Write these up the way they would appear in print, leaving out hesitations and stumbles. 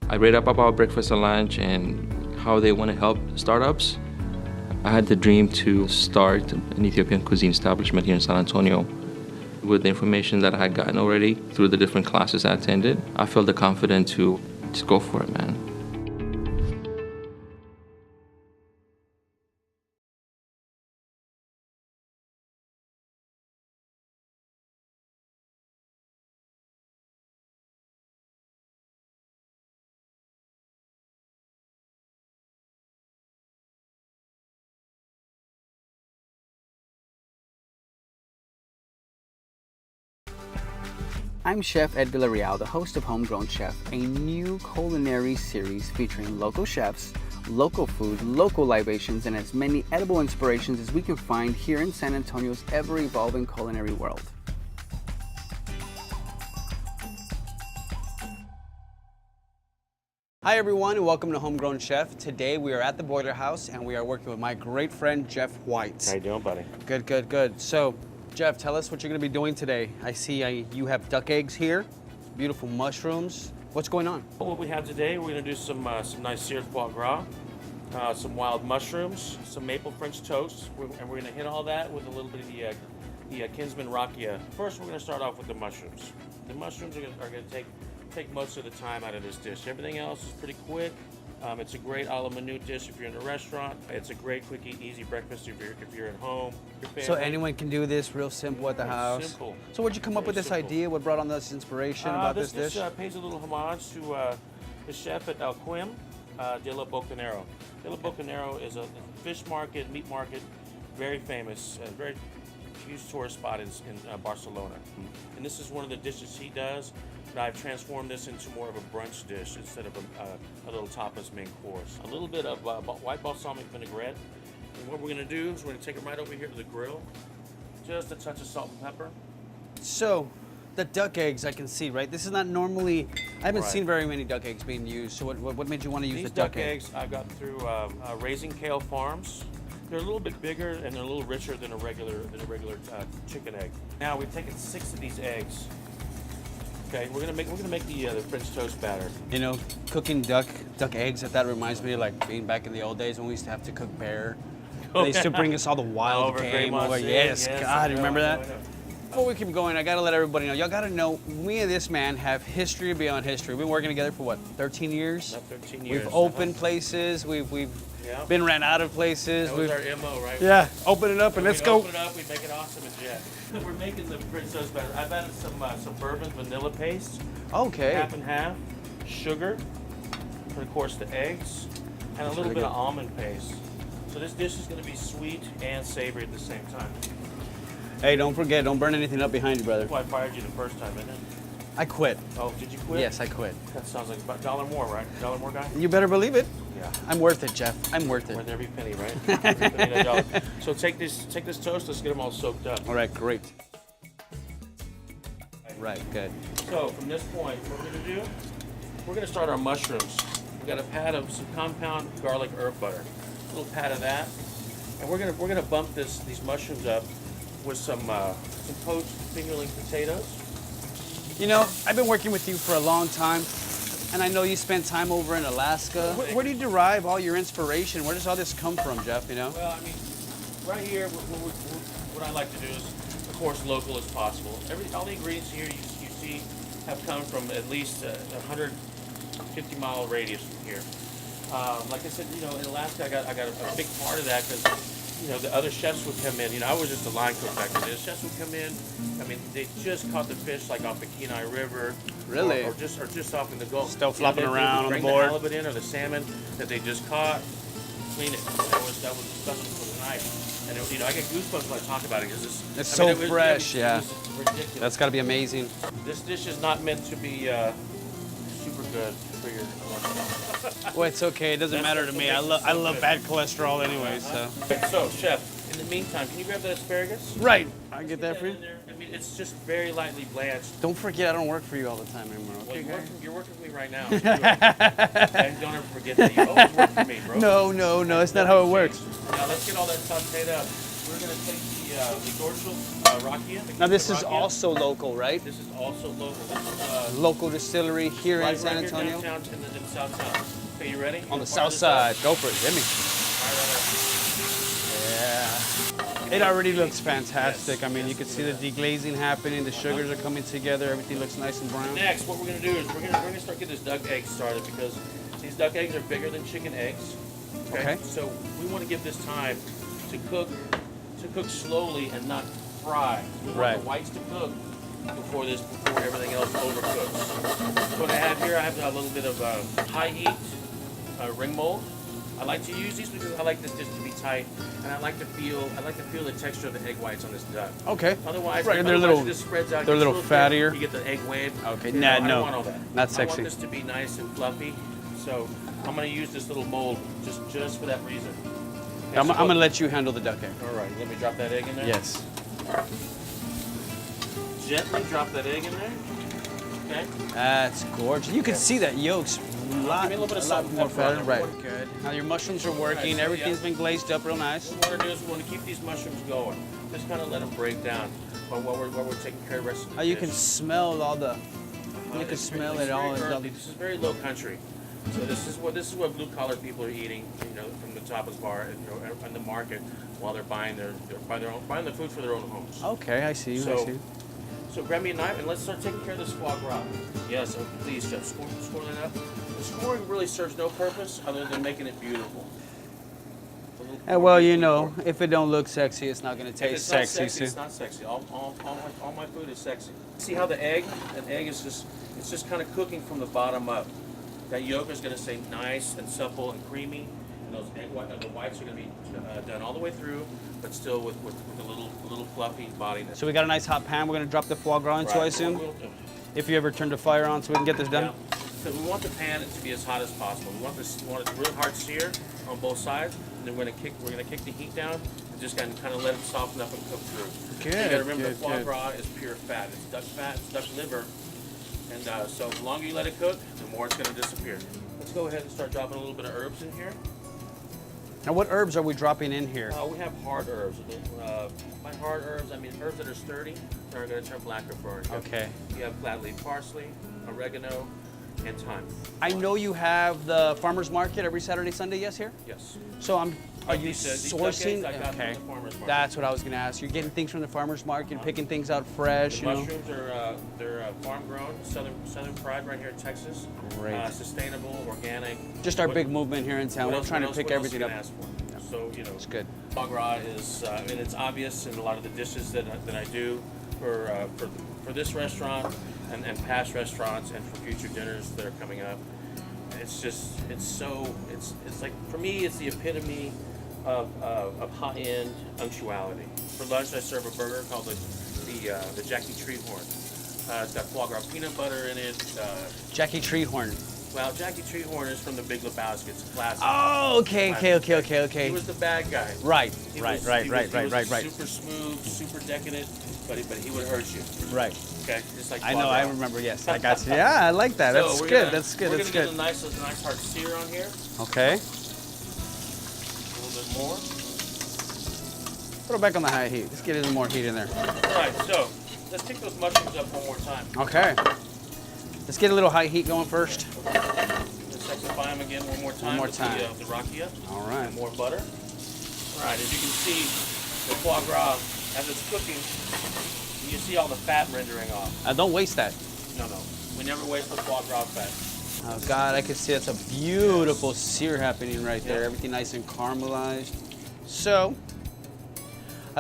I read up about breakfast and lunch and how they want to help startups. I had the dream to start an Ethiopian cuisine establishment here in San Antonio. With the information that I had gotten already through the different classes I attended, I felt the confidence to just go for it, man. I'm Chef Ed Villarreal, the host of Homegrown Chef, a new culinary series featuring local chefs, local food, local libations, and as many edible inspirations as we can find here in San Antonio's ever-evolving culinary world. Hi everyone and welcome to Homegrown Chef. Today we are at the Boiler House and we are working with my great friend Jeff White. How you doing, buddy? Good, good, good. So, Jeff, tell us what you're going to be doing today. I see you have duck eggs here, beautiful mushrooms. What's going on? What we have today, we're going to do some nice seared foie gras, some wild mushrooms, some maple French toast, and we're going to hit all that with a little bit of the Kinsman rakia. First, we're going to start off with the mushrooms. The mushrooms are going to take most of the time out of this dish. Everything else is pretty quick. It's a great a la minute dish if you're in a restaurant. It's a great, quick, easy breakfast if you're at home. So anyone can do this, real simple at the house. Simple. So what'd you come up with this idea? What brought on this inspiration about this dish? This pays a little homage to the chef at El Quim, de la Bocanero. De la Bocanero is a fish market, meat market, very famous, very huge tourist spot in Barcelona. And this is one of the dishes he does. But I've transformed this into more of a brunch dish instead of a little tapas main course. A little bit of white balsamic vinaigrette. And what we're going to do is we're going to take it right over here to the grill. Just a touch of salt and pepper. So, the duck eggs I can see, right? This is not normally, I haven't Right. seen very many duck eggs being used. So what made you want to use These the duck eggs I got through Raising Kale Farms. They're a little bit bigger and they're a little richer than a regular chicken egg. Now we've taken 6 of these eggs. Okay, we're gonna make the French toast batter. You know, cooking duck eggs, that reminds me of like being back in the old days when we used to have to cook bear. They used to bring us all the wild game over. Yes, God, remember that? Before we keep going, I gotta let everybody know. Y'all gotta know, me and this man have history beyond history. We've been working together for what, 13 years? About 13 years. We've opened places. We've been ran out of places. That was our MO, right? Yeah, open it up and let's go. Open it up, we make it awesome and jet. We're making the French toast batter. I've added some bourbon vanilla paste. Okay. Half and half. Sugar. And of course the eggs. And a little bit of almond paste. So this dish is going to be sweet and savory at the same time. Hey, don't forget, don't burn anything up behind you, brother. That's why I fired you the first time, isn't it? I quit. Oh, did you quit? Yes, I quit. That sounds like about $1 more, right? $1 more guy? You better believe it. Yeah. I'm worth it, Jeff. I'm worth Worth it. every penny, right? Every penny, that dollar. So take this toast, let's get them all soaked up. All right, great. Right, good. So from this point, what we're gonna do, we're gonna start our mushrooms. We got a pat of some compound garlic herb butter. A little pat of that. And we're gonna bump these mushrooms up with some poached fingerling potatoes. You know, I've been working with you for a long time, and I know you spent time over in Alaska. Where do you derive all your inspiration? Where does all this come from, Jeff, you know? Well, I mean, right here, what I like to do is, of course, local as possible. All the ingredients here you see have come from at least a 150-mile radius from here. Like I said, you know, in Alaska, I got a big part of that because, you know, the other chefs would come in. You know, I was just a line cook back then. The chefs would come in. I mean, they just caught the fish like off the Kenai River. Really? Or just off in the Gulf. Still flopping they around on would the bring board. the halibut in or the salmon that they just caught, clean it. That was the special for the night. And it, you know, I get goosebumps when I talk about it because It's so fresh, yeah. It was ridiculous. That's got to be amazing. This dish is not meant to be super good for your. Well, it's okay. It doesn't matter to me. I love bad cholesterol anyway, so. So, chef, in the meantime, can you grab that asparagus? Right. I get that for you. in there. I mean, it's just very lightly blanched. Don't forget, I don't work for you all the time anymore. Well, Okay, you're working with me right now. And don't ever forget that you always work for me, bro. No, it's not how it works. Now let's get all that sauteed up. we're gonna take the dorsal rakia. Now this is rakia. also local, right? This is also local. This is Local distillery here in San right Antonio. here downtown in the south town. Okay, you ready? On the south side. Go for it. Hit me. Yeah. It already looks fantastic. I mean, you can see the deglazing happening. The sugars are coming together. Everything looks nice and brown. Next, what we're gonna do is we're gonna start getting this duck egg started because these duck eggs are bigger than chicken eggs. Okay. So we want to give this time to cook slowly and not fry. We want the whites to cook before everything else overcooks. So what I have here, I have a little bit of high heat ring mold. I like to use these because I like this dish to be tight, and I like to feel the texture of the egg whites on this duck. Okay. Otherwise, Right, and otherwise it just spreads out. They're a little fattier. You get the egg wave. Okay. You Nah, know, I no. don't want all that. Not I sexy. want this to be nice and fluffy. So I'm going to use this little mold just for that reason. Okay, I'm going to let you handle the duck egg. All right, let me drop that egg in there. Yes. Gently drop that egg in there. Okay. That's gorgeous. You can see that yolk's Give me a little bit of salt and more pepper on fatter. there. Right. Good. Now your mushrooms are working. Right, so Everything's been glazed up real nice. What we want to do is we want to keep these mushrooms going. Just kind of let them break down while we're taking care of the rest of the You dish. can smell all the. You can It's smell very- it all. it's very earthy. This is very low country. So this is what blue collar people are eating, you know, from the tapas bar, you know, in the market while they're buying the food for their own homes. Okay, I see. I see. So grab me a knife and let's start taking care of this foie gras. Yes, so please, Chef, score that up. The scoring really serves no purpose other than making it beautiful. And well, you know, if it don't look sexy, it's not going to If taste it's not sexy. sexy, it's not sexy. All my food is sexy. See how an egg is just kind of cooking from the bottom up. That yolk is going to stay nice and supple and creamy, and those the whites are going to be done all the way through, but still with a little fluffy bodiness. So we got a nice hot pan. We're going to drop the foie gras into, I assume. If you ever turn the fire on, so we can get this done. Yeah. So we want the pan to be as hot as possible. We want it real hard sear on both sides, and then we're gonna kick the heat down and just kind of let it soften up and cook through. Good, You gotta remember good, the foie good. gras is pure fat. It's duck fat, it's duck liver, and so the longer you let it cook, the more it's gonna disappear. Let's go ahead and start dropping a little bit of herbs in here. Now, what herbs are we dropping in here? We have hard herbs. By hard herbs, I mean herbs that are sturdy, that are gonna turn black or burn. Okay. You have flat leaf parsley, oregano, and thyme. I know you have the farmers market every Saturday, Sunday. Yes, here. Yes. So are you These duck eggs sourcing? I got from Okay. the farmer's market. That's what I was going to ask. You're getting things from the farmers market, picking things out fresh. The You know. mushrooms are they're farm grown, southern fried right here in Texas. Great. Sustainable, organic. Just our What- big movement here in town. what We're else- trying to what pick else everything you up. can ask for? So you know, It's good. foie gras is. I mean, it's obvious in a lot of the dishes that I do for this restaurant and past restaurants and for future dinners that are coming up. It's like, for me, it's the epitome of high-end punctuality. For lunch, I serve a burger called the Jackie Treehorn. It's got foie gras peanut butter in it. Jackie Treehorn. Well, Jackie Treehorn is from The Big Lebowski. It's a classic. Oh, okay. He was the bad guy. Right. He Right. was super smooth, super decadent, but he would hurt you. Right. Okay, just like I foie know. I gras. remember. Yes, I got you. Yeah, I like that. So That's we're good. gonna- That's good. We're That's gonna good. get a nice hard sear on here. Okay. A little bit more. Throw back on the high heat. Let's get a little more heat in there. All right, so let's kick those mushrooms up one more time. Okay. Let's get a little high heat going first. Let's sanctify them again one more time. more with time. The rakia. All right. And more butter. All right, as you can see, the foie gras, as it's cooking, you see all the fat rendering off. Don't waste that. No, we never waste the foie gras fat. Oh God, I can see that's a beautiful sear happening right there. Yeah. Everything nice and caramelized. So,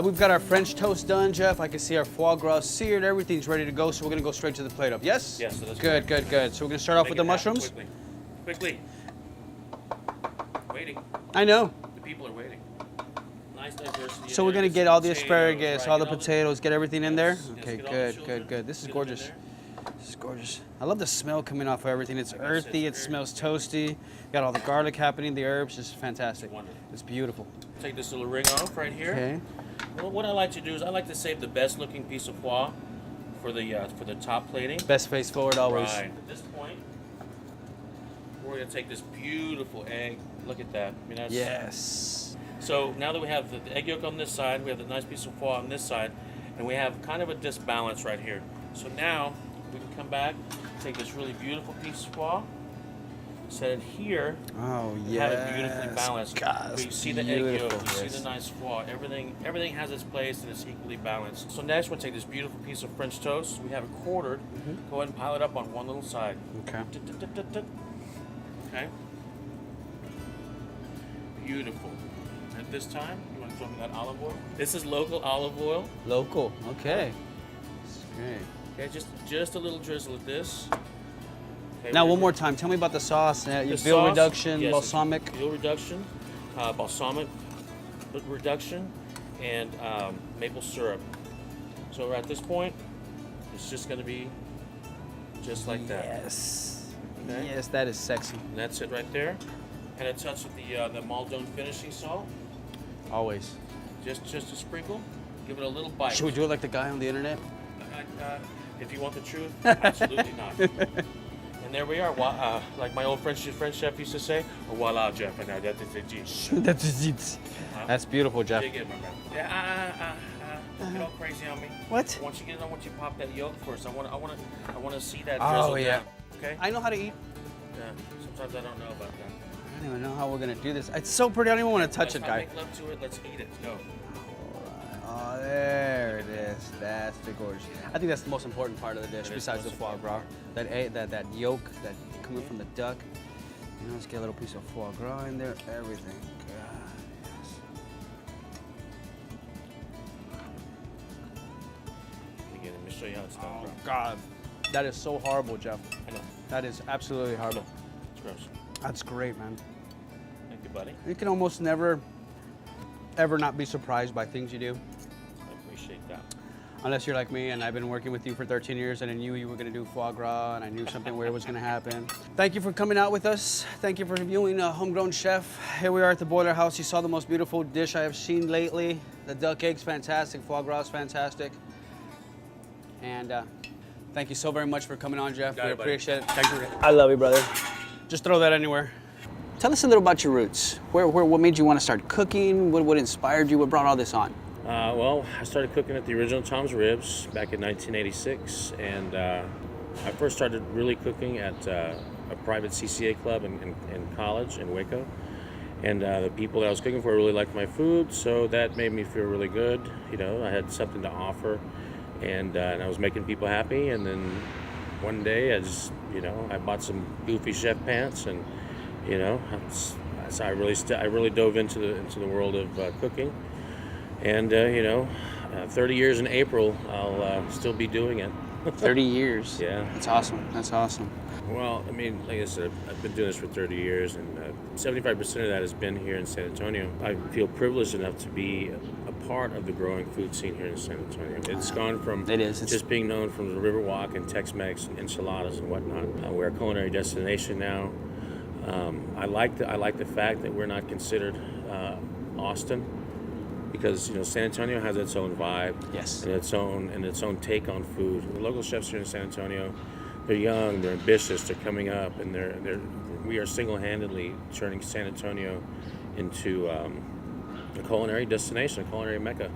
we've got our French toast done, Jeff. I can see our foie gras seared. Everything's ready to go, so we're gonna go straight to the plate up. Yes? Yes, so that's good, good, good. So we're gonna start off with the Make it happen mushrooms. Quickly. Waiting. I know. The people are waiting. Nice diversity. So in we're there. gonna Get get some all the potatoes, asparagus, right, all the get potatoes, get everything in there. Yes, Okay, get all the good, children, good, good. This is get them in gorgeous. there. This is gorgeous. I love the smell coming off of everything. It's Like I said, earthy. It it's smells toasty. Got all the garlic happening, the herbs. It's fantastic. Wonderful. It's beautiful. Take this little ring off right here. Okay. Well, what I like to do is I like to save the best looking piece of foie for the top plating. Best face forward always. Right. At this point, we're gonna take this beautiful egg. Look at that. I mean, that's Yes. So now that we have the egg yolk on this side, we have the nice piece of foie on this side, and we have kind of a disbalance right here. So now we can come back, take this really beautiful piece of foie, set it here. Oh Have yeah. it beautifully balanced. God, We see the egg yolk, you see the nice foie. Everything has its place and it's equally balanced. So next we'll take this beautiful piece of French toast. We have it quartered. Go ahead and pile it up on one little side. Okay. Okay. Beautiful. At this time, you want to throw me that olive oil? This is local olive oil. Local. Okay. That's great. Okay, just a little drizzle of this. Okay, Now, one more time. Tell me about the sauce. Your veal sauce, reduction, yes, balsamic. Veal reduction, balsamic reduction, and maple syrup. So at this point, it's just going to be just like that. Yes. Okay. Yes, that is sexy. And that's it right there. And a touch of the Maldon finishing salt. Always. Just a sprinkle. Give it a little bite. Should we do it like the guy on the internet? If you want the truth, absolutely not. And there we are. Like my old French chef used to say, voila, Jeff. And that is it. That is it. That's beautiful, Jeff. Dig in, my man. Yeah, don't get all crazy on me. What? Once you get it on, once you pop that yolk first, I want to see that Oh, drizzle yeah. down. Okay. I know how to eat. Yeah. Sometimes I don't know about that. I don't even know how we're gonna do this. It's so pretty. I don't even want to touch Let's it, not guy. make love to it. Let's eat it. Go. Oh, there it is. That's the gorgeous. I think that's the most important part of the dish, It is besides the most foie gras. That yolk that coming from the duck. You know, let's get a little piece of foie gras in there. Everything. God, yes. Again, let me show you how it's done. Oh bro. God, that is so horrible, Jeff. I know. That is absolutely horrible. It's gross. That's great, man. Thank you, buddy. You can almost never, ever not be surprised by things you do. I appreciate that. Unless you're like me and I've been working with you for 13 years and I knew you were gonna do foie gras and I knew something weird was gonna happen. Thank you for coming out with us. Thank you for viewing Homegrown Chef. Here we are at the Boiler House. You saw the most beautiful dish I have seen lately. The duck egg's fantastic, foie gras is fantastic. And thank you so very much for coming on, Jeff. We appreciate it. Thank you. I love you, brother. Just throw that anywhere. Tell us a little about your roots. What made you want to start cooking? What inspired you? What brought all this on? Well, I started cooking at the original Tom's Ribs back in 1986, and I first started really cooking at a private CCA club in college in Waco. And the people that I was cooking for really liked my food, so that made me feel really good. You know, I had something to offer, and I was making people happy. And then one day, I bought some goofy chef pants, and I really dove into the world of cooking. And 30 years in April, I'll still be doing it. 30 years. Yeah. That's awesome. That's awesome. Well, I mean, like I said, I've been doing this for 30 years, and 75% of that has been here in San Antonio. I feel privileged enough to be a part of the growing food scene here in San Antonio. It's gone from just being known from the Riverwalk and Tex-Mex and enchiladas and whatnot. We're a culinary destination now. I like the fact that we're not considered Austin, because San Antonio has its own vibe, yes, and its own take on food. The local chefs here in San Antonio, they're young, they're ambitious, they're coming up, and we are single-handedly turning San Antonio into a culinary destination, a culinary mecca.